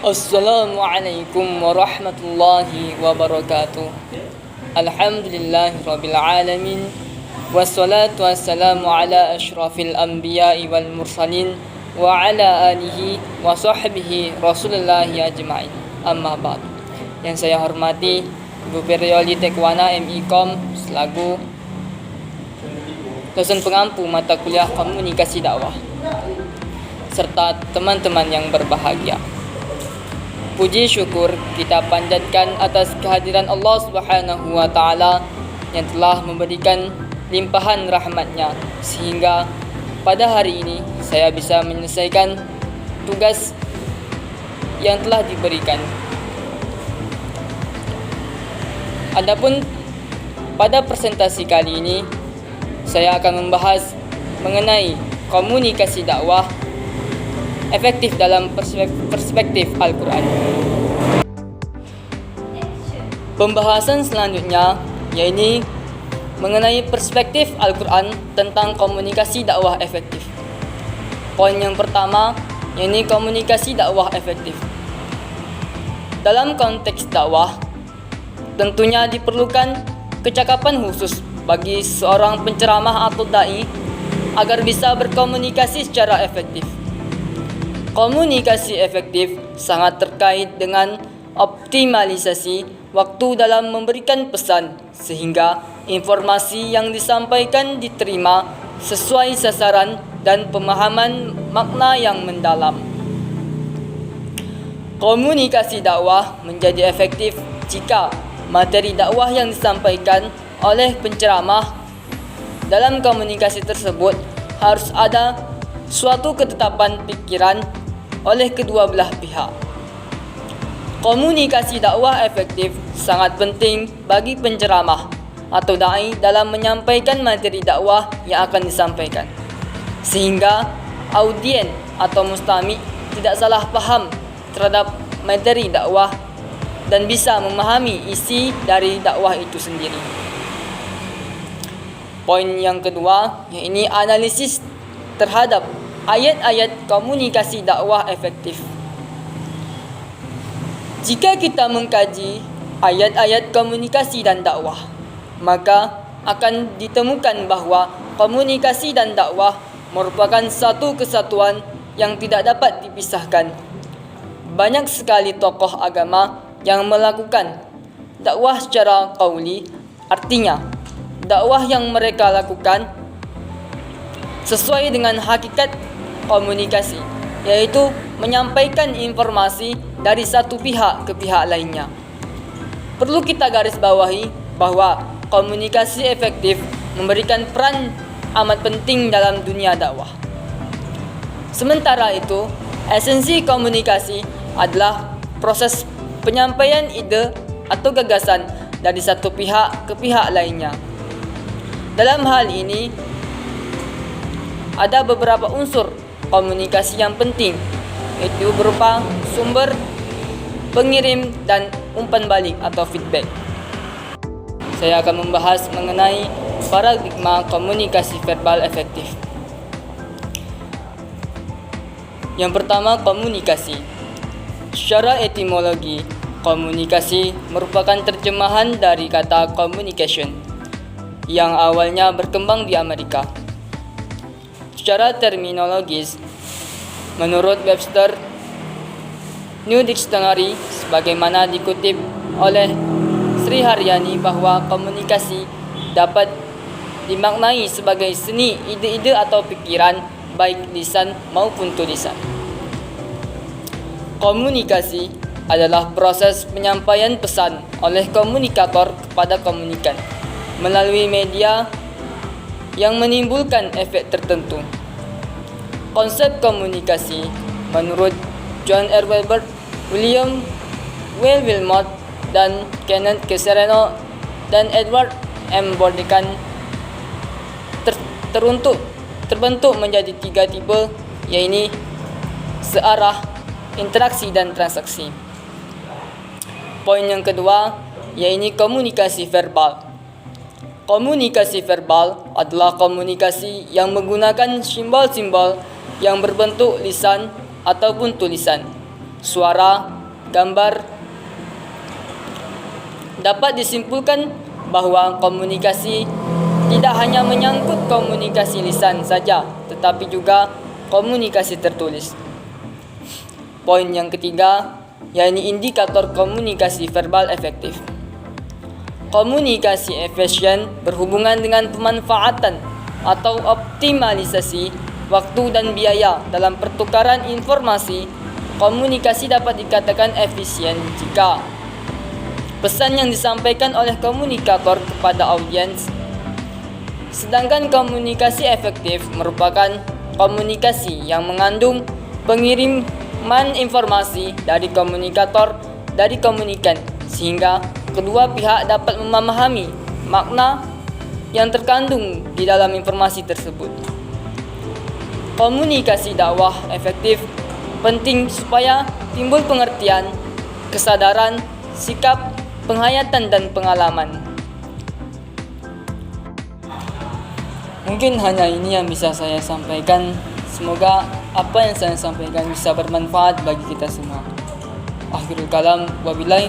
Assalamualaikum warahmatullahi wabarakatuh. Alhamdulillahirabbil alamin. Wassalatu wassalamu ala asyrafil anbiya'i wal mursalin wa ala alihi wa sahbihi rasulillahi ajma'in. Amma ba'd. Yang saya hormati Ibu Perioli Tekwana MIKOM selaku dosen pengampu mata kuliah komunikasi dakwah serta teman-teman yang berbahagia. Puji syukur kita panjatkan atas kehadiran Allah Subhanahu wa taala yang telah memberikan limpahan rahmat-Nya sehingga pada hari ini saya bisa menyelesaikan tugas yang telah diberikan. Adapun pada presentasi kali ini saya akan membahas mengenai komunikasi dakwah efektif dalam perspektif Al-Quran. Pembahasan selanjutnya yaitu mengenai perspektif Al-Quran tentang komunikasi dakwah efektif. Poin yang pertama yaitu komunikasi dakwah efektif. Dalam konteks dakwah, tentunya diperlukan kecakapan khusus bagi seorang penceramah atau dai agar bisa berkomunikasi secara efektif. Komunikasi efektif sangat terkait dengan optimalisasi waktu dalam memberikan pesan sehingga informasi yang disampaikan diterima sesuai sasaran dan pemahaman makna yang mendalam. Komunikasi dakwah menjadi efektif jika materi dakwah yang disampaikan oleh penceramah dalam komunikasi tersebut harus ada suatu ketetapan pikiran oleh kedua belah pihak. Komunikasi dakwah efektif sangat penting bagi penceramah atau dai dalam menyampaikan materi dakwah yang akan disampaikan, sehingga audien atau mustami tidak salah paham terhadap materi dakwah dan bisa memahami isi dari dakwah itu sendiri. Poin yang kedua, yaitu analisis terhadap ayat-ayat komunikasi dakwah efektif. Jika kita mengkaji ayat-ayat komunikasi dan dakwah, maka akan ditemukan bahwa komunikasi dan dakwah merupakan satu kesatuan yang tidak dapat dipisahkan. Banyak sekali tokoh agama yang melakukan dakwah secara qauli, artinya dakwah yang mereka lakukan sesuai dengan hakikat komunikasi, yaitu menyampaikan informasi dari satu pihak ke pihak lainnya. Perlu kita garis bawahi bahwa komunikasi efektif memberikan peran amat penting dalam dunia dakwah. Sementara itu, esensi komunikasi adalah proses penyampaian ide atau gagasan dari satu pihak ke pihak lainnya. Dalam hal ini, ada beberapa unsur komunikasi yang penting, yaitu berupa sumber, pengirim, dan umpan balik atau feedback. Saya akan membahas mengenai paradigma komunikasi verbal efektif. Yang pertama, komunikasi. Secara etimologi, komunikasi merupakan terjemahan dari kata communication yang awalnya berkembang di Amerika. Secara terminologis, menurut Webster New Dictionary, sebagaimana dikutip oleh Sri Haryani, bahwa komunikasi dapat dimaknai sebagai seni ide-ide atau pikiran, baik lisan maupun tulisan. Komunikasi adalah proses penyampaian pesan oleh komunikator kepada komunikan melalui media yang menimbulkan efek tertentu. Konsep komunikasi menurut John R. Wilbert, William W. Wilmot, dan Kenneth K. Sereno dan Edward M. Bordekan terbentuk menjadi tiga tipe, yaitu searah, interaksi, dan transaksi. Poin yang kedua, yaitu komunikasi verbal. Komunikasi verbal adalah komunikasi yang menggunakan simbol-simbol yang berbentuk lisan ataupun tulisan. suara, gambar. Dapat disimpulkan bahwa komunikasi tidak hanya menyangkut komunikasi lisan saja, tetapi juga komunikasi tertulis. Poin yang ketiga, yakni indikator komunikasi verbal efektif. Komunikasi efisien berhubungan dengan pemanfaatan atau optimalisasi waktu dan biaya dalam pertukaran informasi. Komunikasi dapat dikatakan efisien jika pesan yang disampaikan oleh komunikator kepada audiens. Sedangkan komunikasi efektif merupakan komunikasi yang mengandung pengiriman informasi dari komunikator dari komunikan, sehingga kedua pihak dapat memahami makna yang terkandung di dalam informasi tersebut. Komunikasi dakwah efektif penting supaya timbul pengertian, kesadaran, sikap, penghayatan dan pengalaman. Mungkin hanya ini yang bisa saya sampaikan. Semoga apa yang saya sampaikan bisa bermanfaat bagi kita semua. Akhirul kalam, wabillahi